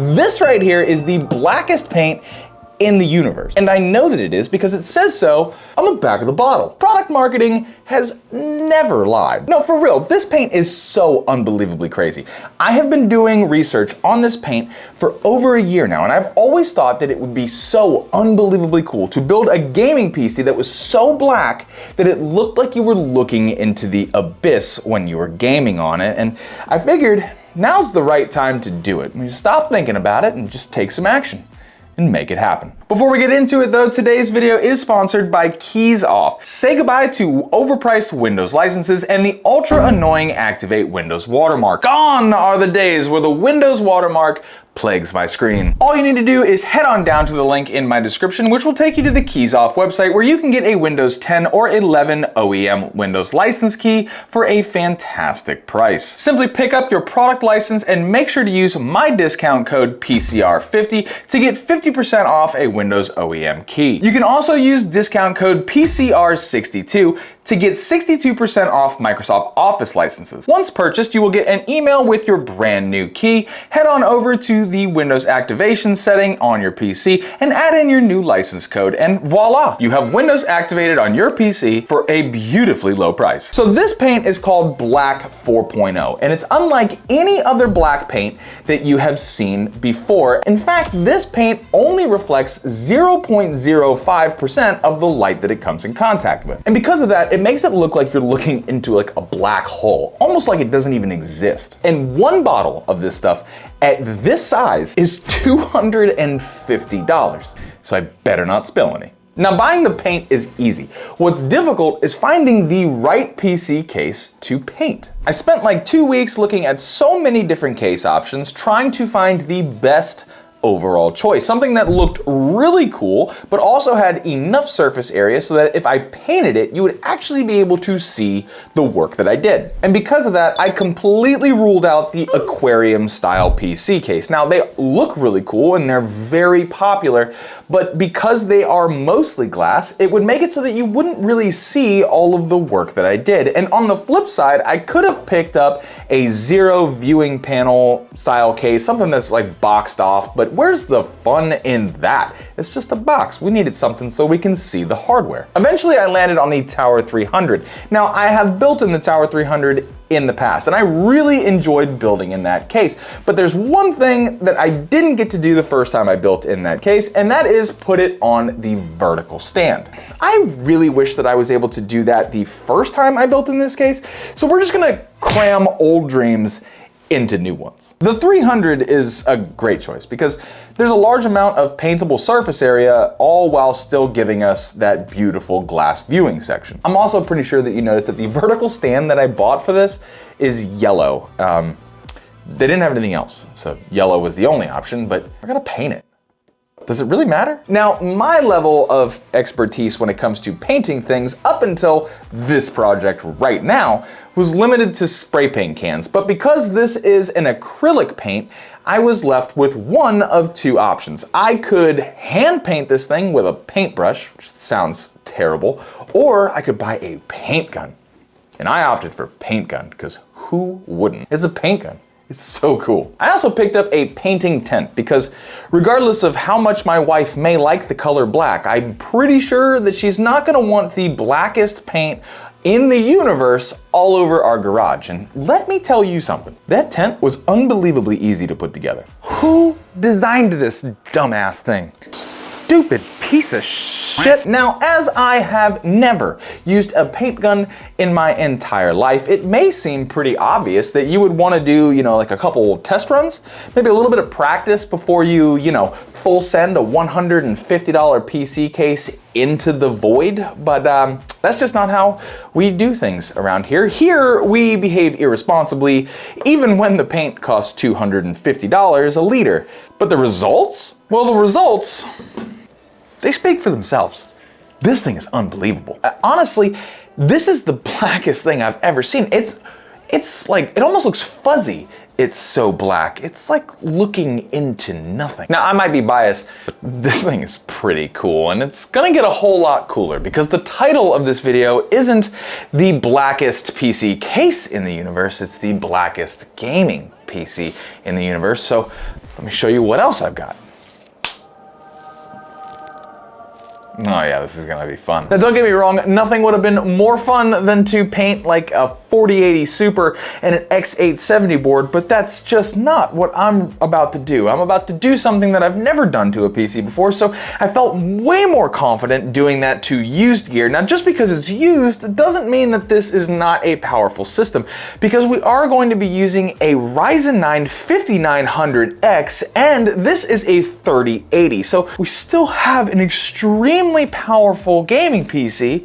This right here is the blackest paint in the universe. And I know that it is because it says so on the back of the bottle. Product marketing has never lied. No, for real, this paint is so unbelievably crazy. I have been doing research on this paint for over a year now, and I've always thought that it would be so unbelievably cool to build a gaming PC that was so black that it looked like you were looking into the abyss when you were gaming on it. And I figured now's the right time to do it. Stop thinking about it and just take some action and make it happen. Before we get into it though, today's video is sponsored by Keys Off. Say goodbye to overpriced Windows licenses and the ultra annoying Activate Windows watermark. Gone are the days where the Windows watermark plagues my screen. All you need to do is head on down to the link in my description, which will take you to the Keys Off website where you can get a Windows 10 or 11 OEM Windows license key for a fantastic price. Simply pick up your product license and make sure to use my discount code PCR50 to get 50% off a Windows OEM key. You can also use discount code PCR62 to get 62% off Microsoft Office licenses. Once purchased, you will get an email with your brand new key. Head on over to the Windows activation setting on your PC and add in your new license code, and voila, you have Windows activated on your PC for a beautifully low price. So this paint is called Black 4.0, and it's unlike any other black paint that you have seen before. In fact, this paint only reflects 0.05% of the light that it comes in contact with. And because of that, it makes it look like you're looking into like a black hole, almost like it doesn't even exist. And one bottle of this stuff at this size is $250, so I better not spill any. Now, buying the paint is easy. What's difficult is finding the right PC case to paint. I spent like 2 weeks looking at so many different case options, trying to find the best overall choice. Something that looked really cool, but also had enough surface area so that if I painted it, you would actually be able to see the work that I did. And because of that, I completely ruled out the aquarium style PC case. Now, they look really cool and they're very popular, but because they are mostly glass, it would make it so that you wouldn't really see all of the work that I did. And on the flip side, I could have picked up a zero viewing panel style case, something that's like boxed off, but where's the fun in that? It's just a box. We needed something so we can see the hardware. Eventually, I landed on the Tower 300. Now, I have built in the Tower 300 in the past, and I really enjoyed building in that case. But there's one thing that I didn't get to do the first time I built in that case, and that is put it on the vertical stand. I really wish that I was able to do that the first time I built in this case, so we're just gonna cram old dreams into new ones. The 300 is a great choice because there's a large amount of paintable surface area, all while still giving us that beautiful glass viewing section. I'm also pretty sure that you noticed that the vertical stand that I bought for this is yellow. They didn't have anything else, so yellow was the only option, but we're gonna paint it. Does it really matter? Now, my level of expertise when it comes to painting things up until this project right now was limited to spray paint cans, but because this is an acrylic paint, I was left with one of two options. I could hand paint this thing with a paintbrush, which sounds terrible, or I could buy a paint gun. And I opted for paint gun because who wouldn't? It's a paint gun. It's so cool. I also picked up a painting tent because regardless of how much my wife may like the color black, I'm pretty sure that she's not gonna want the blackest paint in the universe all over our garage. And let me tell you something, that tent was unbelievably easy to put together. Who designed this dumbass thing? Stupid piece of shit. Now, as I have never used a paint gun in my entire life, it may seem pretty obvious that you would want to do, like a couple test runs, maybe a little bit of practice before you, full send a $150 PC case into the void, but that's just not how we do things around here. Here, we behave irresponsibly, even when the paint costs $250 a liter. But the results? Well, the results, they speak for themselves. This thing is unbelievable. Honestly, this is the blackest thing I've ever seen. It's like, it almost looks fuzzy. It's so black. It's like looking into nothing. Now, I might be biased, but this thing is pretty cool, and it's gonna get a whole lot cooler because the title of this video isn't the blackest PC case in the universe, it's the blackest gaming PC in the universe. So Let me show you what else I've got. Oh yeah, this is gonna be fun. Now don't get me wrong, nothing would have been more fun than to paint like a 4080 Super and an X870 board, but that's just not what I'm about to do. I'm about to do something that I've never done to a PC before, so I felt way more confident doing that to used gear. Now just because it's used doesn't mean that this is not a powerful system, because we are going to be using a Ryzen 9 5900X, and this is a 3080, so we still have an extremely powerful gaming PC.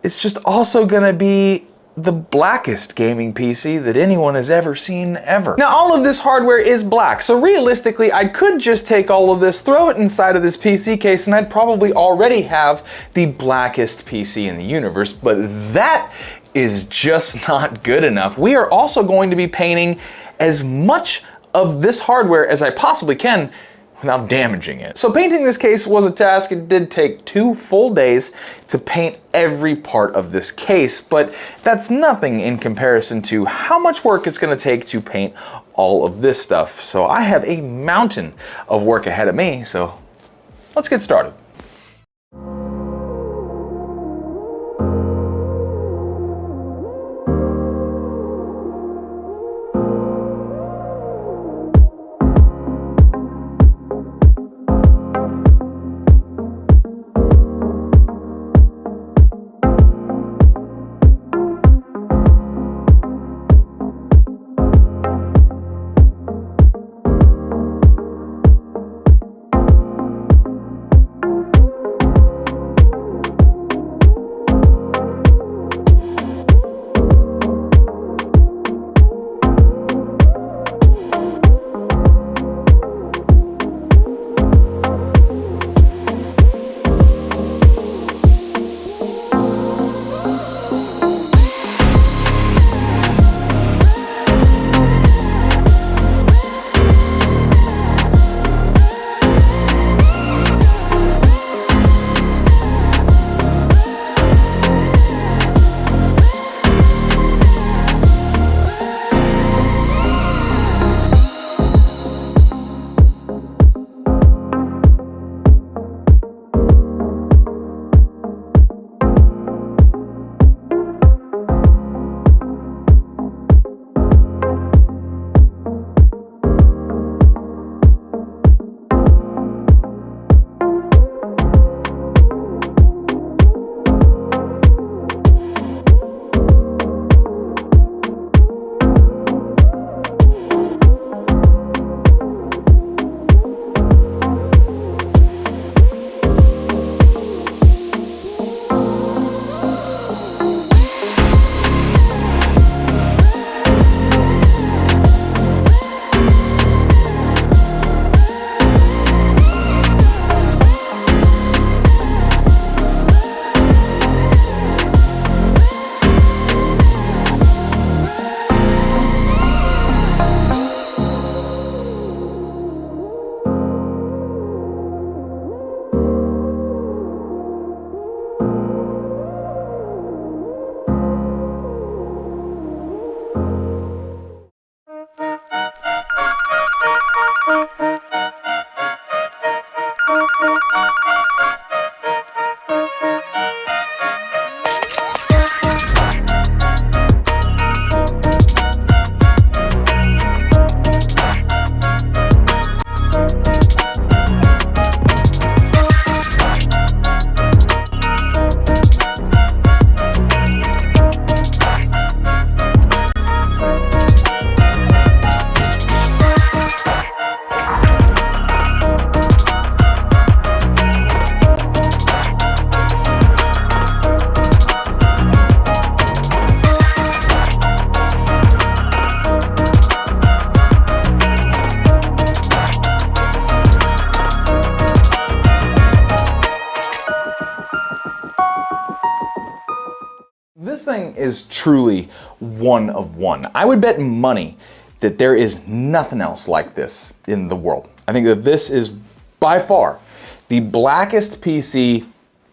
It's just also gonna be the blackest gaming PC that anyone has ever seen ever. Now all of this hardware is black, so realistically I could just take all of this, throw it inside of this PC case, and I'd probably already have the blackest PC in the universe, but that is just not good enough. We are also going to be painting as much of this hardware as I possibly can without damaging it. So painting this case was a task. It did take 2 full days to paint every part of this case, but that's nothing in comparison to how much work it's gonna take to paint all of this stuff. So I have a mountain of work ahead of me, so let's get started. This thing is truly one of one. I would bet money that there is nothing else like this in the world. I think that this is by far the blackest PC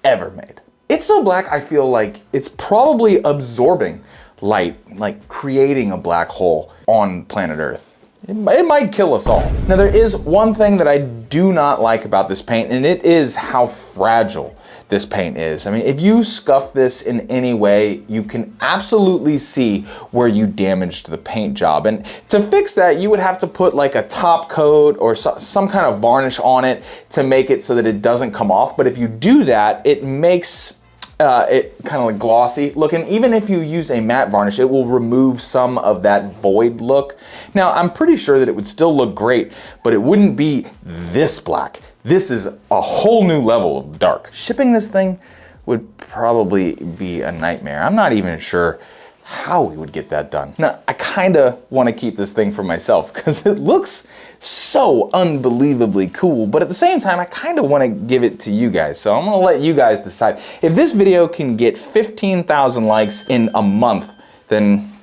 ever made. It's so black, I feel like it's probably absorbing light, like creating a black hole on planet Earth. it might kill us all. Now there is one thing that I do not like about this paint, and it is how fragile this paint is. I mean, if you scuff this in any way, you can absolutely see where you damaged the paint job. And to fix that, you would have to put like a top coat or some kind of varnish on it to make it so that it doesn't come off. But if you do that, it makes it kind of like glossy looking. Even if you use a matte varnish, it will remove some of that void look. Now, I'm pretty sure that it would still look great, but it wouldn't be this black. This is a whole new level of dark. Shipping this thing would probably be a nightmare. I'm not even sure how we would get that done. Now, I kinda wanna keep this thing for myself because it looks so unbelievably cool, but at the same time, I kinda wanna give it to you guys. So I'm gonna let you guys decide. If this video can get 15,000 likes in a month, then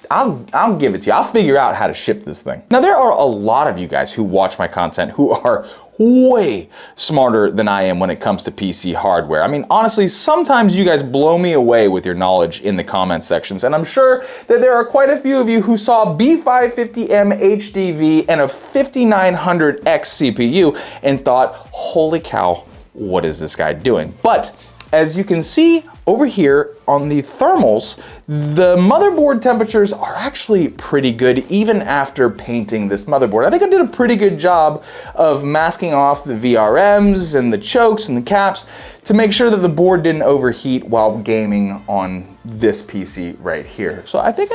I'll give it to you. I'll figure out how to ship this thing. Now, there are a lot of you guys who watch my content who are way smarter than I am when it comes to PC hardware. I mean, honestly, sometimes you guys blow me away with your knowledge in the comment sections, and I'm sure that there are quite a few of you who saw B550M HDV and a 5900X CPU and thought, holy cow, what is this guy doing? But as you can see over here on the thermals, the motherboard temperatures are actually pretty good even after painting this motherboard. I think I did a pretty good job of masking off the VRMs and the chokes and the caps to make sure that the board didn't overheat while gaming on this PC right here. So I think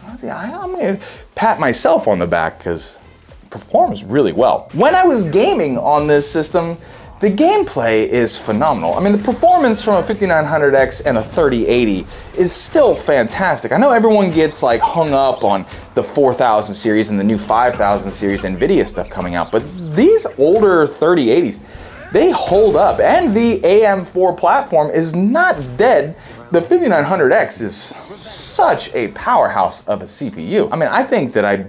I'm gonna pat myself on the back because it performs really well. When I was gaming on this system, the gameplay is phenomenal. I mean, the performance from a 5900X and a 3080 is still fantastic. I know everyone gets like hung up on the 4000 series and the new 5000 series NVIDIA stuff coming out, but these older 3080s, they hold up, and the AM4 platform is not dead. The 5900X is such a powerhouse of a CPU. I mean, I think that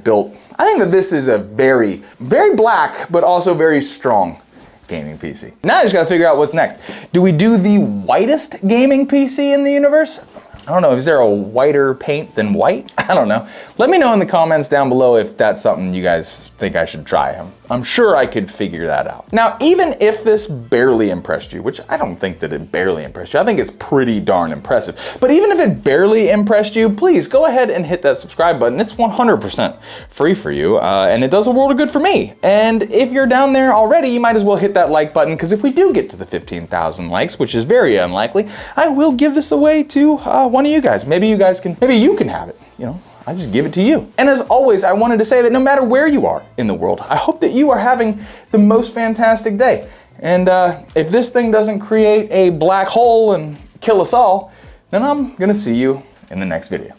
this is a very, very black, but also very strong gaming PC. Now I just gotta figure out what's next. Do we do the whitest gaming PC in the universe? I don't know, is there a whiter paint than white? I don't know. Let me know in the comments down below if that's something you guys think I should try. I'm sure I could figure that out. Now, even if this barely impressed you, which I don't think that it barely impressed you, I think it's pretty darn impressive. But even if it barely impressed you, please go ahead and hit that subscribe button. It's 100% free for you, and it does a world of good for me. And if you're down there already, you might as well hit that like button, because if we do get to the 15,000 likes, which is very unlikely, I will give this away to one of you guys. Maybe you can have it, you know. I just give it to you. And as always, I wanted to say that no matter where you are in the world, I hope that you are having the most fantastic day. And if this thing doesn't create a black hole and kill us all, then I'm gonna see you in the next video.